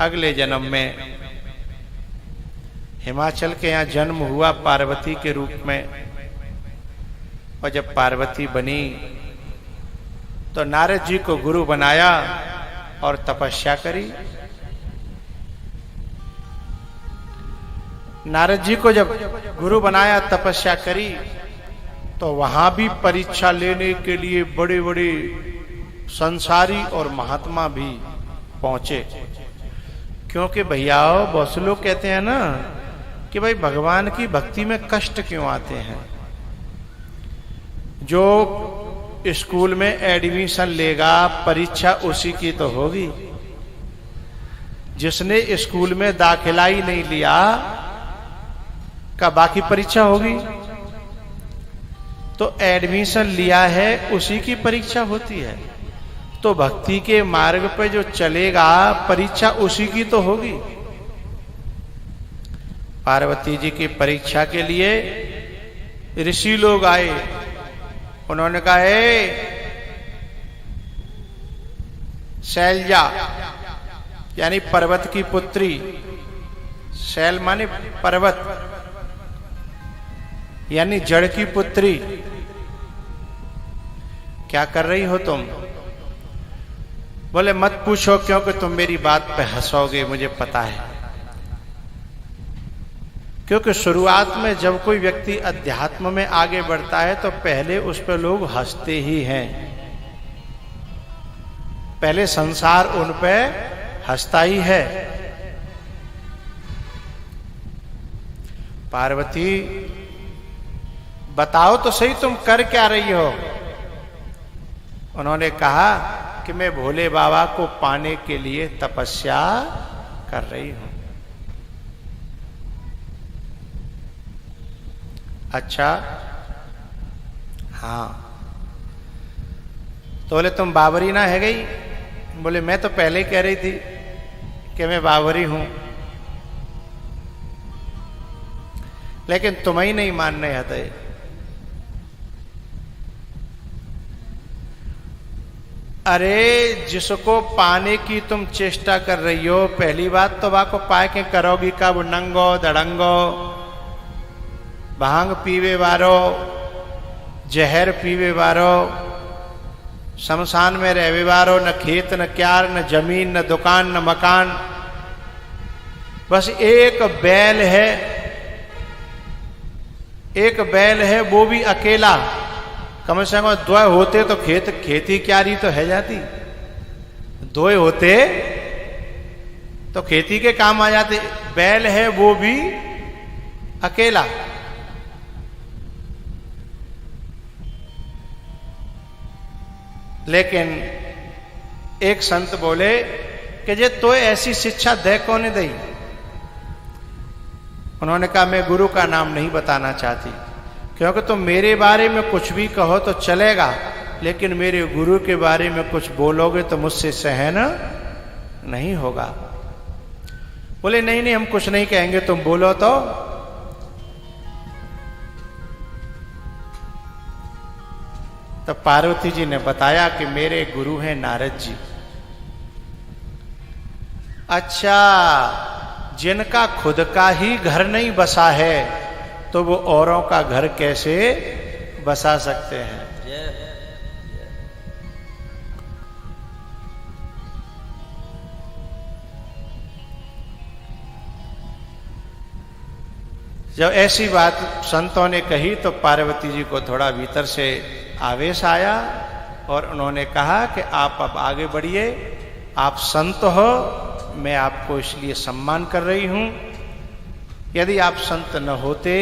अगले जन्म में हिमाचल के यहाँ जन्म हुआ पार्वती के रूप में। और जब पार्वती बनी तो नारद जी को गुरु बनाया और तपस्या करी। नारद जी को जब गुरु बनाया, तपस्या करी, तो वहां भी परीक्षा लेने के लिए बड़े बड़े संसारी और महात्मा भी पहुंचे। क्योंकि भैया बहुत से लोग कहते हैं ना कि भाई भगवान की भक्ति में कष्ट क्यों आते हैं। जो स्कूल में एडमिशन लेगा परीक्षा उसी की तो होगी। जिसने स्कूल में दाखिला ही नहीं लिया का बाकी परीक्षा होगी। तो एडमिशन लिया है उसी की परीक्षा होती है। तो भक्ति के मार्ग पे जो चलेगा परीक्षा उसी की तो होगी। पार्वती जी की परीक्षा के लिए ऋषि लोग आए। उन्होंने कहा, शैलजा यानी पर्वत की पुत्री, शैल माने पर्वत यानी जड़ की पुत्री, क्या कर रही हो तुम? बोले मत पूछो, क्योंकि तुम मेरी बात पे हंसोगे, मुझे पता है। क्योंकि शुरुआत में जब कोई व्यक्ति अध्यात्म में आगे बढ़ता है तो पहले उस पर लोग हंसते ही हैं। पहले संसार उन पे हंसता ही है। पार्वती बताओ तो सही, तुम कर क्या रही हो? उन्होंने कहा कि मैं भोले बाबा को पाने के लिए तपस्या कर रही हूं। अच्छा, हाँ। तो बोले तुम बावरी ना है गई? बोले मैं तो पहले ही कह रही थी कि मैं बावरी हूं, लेकिन तुम ही नहीं मानने आते। अरे जिसको पाने की तुम चेष्टा कर रही हो, पहली बात तो वाको पाए के करोगी कब? नंगो दड़ंगो, भांग पीवे वारो, जहर पीवे वारो, शमशान में रहवे वारो, न खेत न क्यार न जमीन न दुकान न मकान, बस एक बैल है, एक बैल है, वो भी अकेला। कम से कम दो होते तो खेती क्यारी तो है जाती। दो होते तो खेती के काम आ जाते। बैल है वो भी अकेला। लेकिन एक संत बोले कि जे तो ऐसी शिक्षा दे कौन दई? उन्होंने कहा मैं गुरु का नाम नहीं बताना चाहती, क्योंकि तुम मेरे बारे में कुछ भी कहो तो चलेगा, लेकिन मेरे गुरु के बारे में कुछ बोलोगे तो मुझसे सहन नहीं होगा। बोले नहीं नहीं, हम कुछ नहीं कहेंगे, तुम बोलो तो पार्वती जी ने बताया कि मेरे गुरु हैं नारद जी। अच्छा, जिनका खुद का ही घर नहीं बसा है तो वो औरों का घर कैसे बसा सकते हैं? जब ऐसी बात संतों ने कही तो पार्वती जी को थोड़ा भीतर से आवेश आया और उन्होंने कहा कि आप अब आगे बढ़िए, आप संत हो, मैं आपको इसलिए सम्मान कर रही हूं। यदि आप संत न होते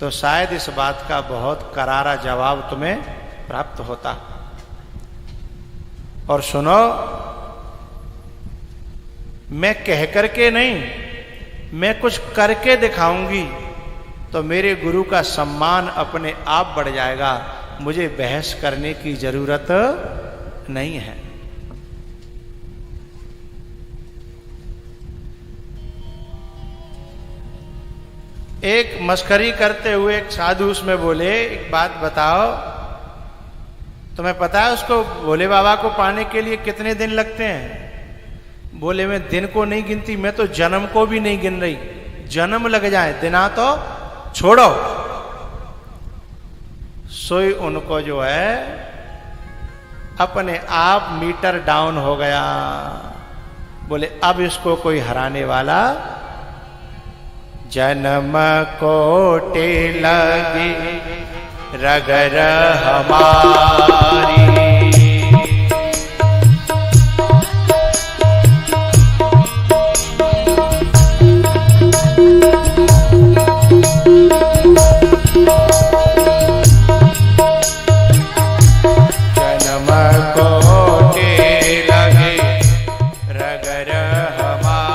तो शायद इस बात का बहुत करारा जवाब तुम्हें प्राप्त होता। और सुनो, मैं कह करके नहीं, मैं कुछ करके दिखाऊंगी तो मेरे गुरु का सम्मान अपने आप बढ़ जाएगा। मुझे बहस करने की जरूरत नहीं है। एक मस्करी करते हुए एक साधु उसमें बोले, एक बात बताओ, तुम्हें पता है उसको भोले बाबा को पाने के लिए कितने दिन लगते हैं? बोले मैं दिन को नहीं गिनती, मैं तो जन्म को भी नहीं गिन रही, जन्म लग जाए दिना तो छोड़ो। सोई उनको जो है अपने आप मीटर डाउन हो गया। बोले अब इसको कोई हराने वाला। जन्म कोटे लगी रगर हमारी, जन्म कोटे लगे रगर हमारी।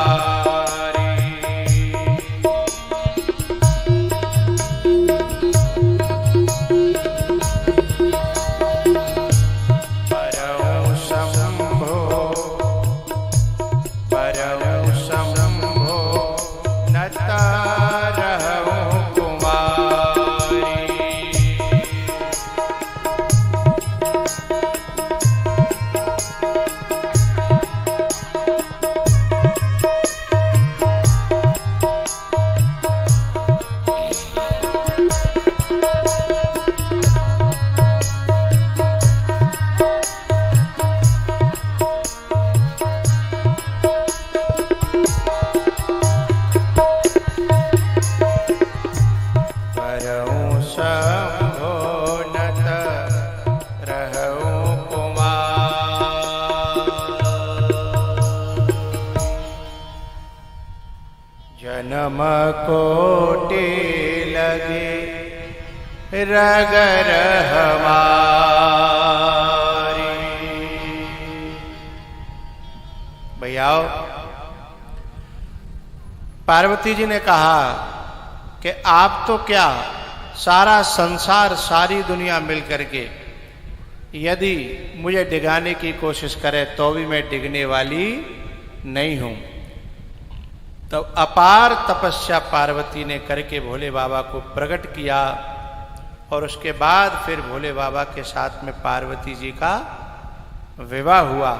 परम शंभो नता रहूं कुमारी। जन्म कोटे लगे रगर हमारी। भैया पार्वती जी ने कहा कि आप तो क्या, सारा संसार सारी दुनिया मिल करके यदि मुझे डिगाने की कोशिश करे तो भी मैं डिगने वाली नहीं हूं। तो अपार तपस्या पार्वती ने करके भोले बाबा को प्रकट किया और उसके बाद फिर भोले बाबा के साथ में पार्वती जी का विवाह हुआ।